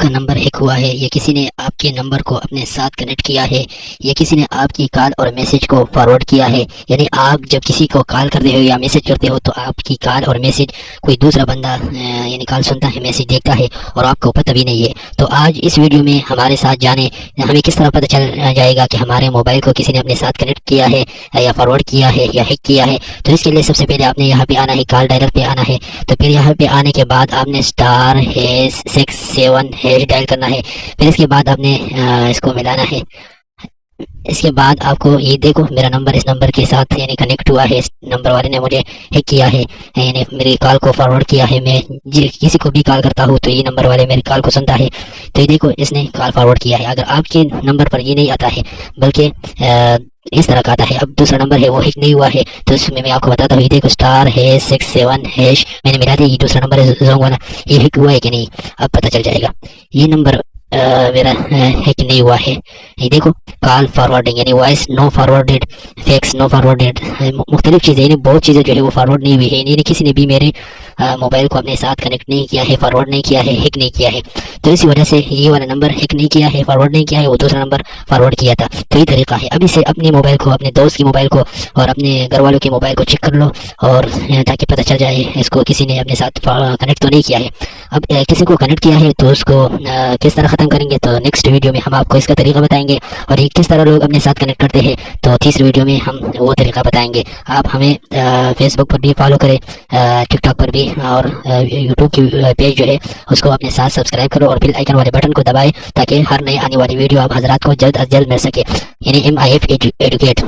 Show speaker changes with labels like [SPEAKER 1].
[SPEAKER 1] आपका number hack हुआ है, या किसी ने आपके नंबर को अपने साथ कनेक्ट किया है, या किसी ने आपकी कॉल और मैसेज को फॉरवर्ड किया है। यानी आप जब किसी को कॉल करते हो या मैसेज करते हो तो आपकी कॉल और मैसेज कोई दूसरा बंदा यानी कॉल सुनता है, मैसेज देखता है और आपको पता भी नहीं है। तो आज इस वीडियो में हमारे साथ जाने हमें किस तरह पता चल जाएगा कि हमारे मोबाइल को किसी ने अपने साथ कनेक्ट किया है या फॉरवर्ड किया है या हैक किया है। तो इसके लिए सबसे पहले आपने यहाँ पे आना है, कॉल डायलर पे आना है। तो फिर यहाँ पे आने के बाद आपने *#67# डायल करना है। फिर इसके बाद आपने इसको मिलाना है। इसके बाद आपको ये देखो मेरा नंबर इस नंबर के साथ यानी कनेक्ट हुआ है। इस नंबर वाले ने मुझे हैक किया है, यानी मेरी कॉल को फॉरवर्ड किया है। मैं किसी को भी कॉल करता हूँ तो ये नंबर वाले मेरी कॉल को सुनता है। तो ये देखो इसने कॉल फॉरवर्ड किया है। अगर आपके नंबर पर ये नहीं आता है बल्कि इस तरह का आता है, अब दूसरा नंबर है वो हैक नहीं हुआ है, तो इसमें मैं आपको बताता हूँ। ये देखो *#67# मैंने मिला दिया, ये दूसरा नंबर है जोंग वाला, ये हैक हुआ है कि नहीं अब पता चल जाएगा। ये नंबर मेरा हैक नहीं हुआ है। ये देखो कॉल फॉरवर्डिंग यानी voice no forwarded, fax no forwarded, मुख्तलिफ चीज़ें यानी बहुत चीज़ें जो है वो फॉरवर्ड नहीं हुई है। यानी किसी ने भी मेरे मोबाइल को अपने साथ कनेक्ट नहीं किया है, फॉरवर्ड नहीं किया है, हैक नहीं किया है। तो इसी वजह से ये वाला नंबर हैक नहीं किया है, फॉरवर्ड नहीं किया है, वो दूसरा नंबर फॉरवर्ड किया था। तो ये तरीका है। अभी से अपने मोबाइल को, अपने दोस्त की मोबाइल को और अपने घर वालों के मोबाइल को चेक कर लो और ताकि पता चल जाए इसको किसी ने अपने साथ कनेक्ट तो नहीं किया है। अब किसी को कनेक्ट किया है तो उसको किस तरह ख़त्म करेंगे तो नेक्स्ट वीडियो में हम आपको इसका तरीका बताएंगे, और ये किस तरह लोग अपने साथ कनेक्ट करते हैं तो तीसरी वीडियो में हम वो तरीका बताएंगे। आप हमें फेसबुक पर भी फॉलो करें, टिकटॉक पर भी, और यूट्यूब की पेज जो है उसको अपने साथ सब्सक्राइब करो और बेल आइकन वाले बटन को दबाएं ताकि हर नई आने वाली वीडियो आप हजरात को जल्द अज जल्द मिल सके। यानी MIF एडुकेट।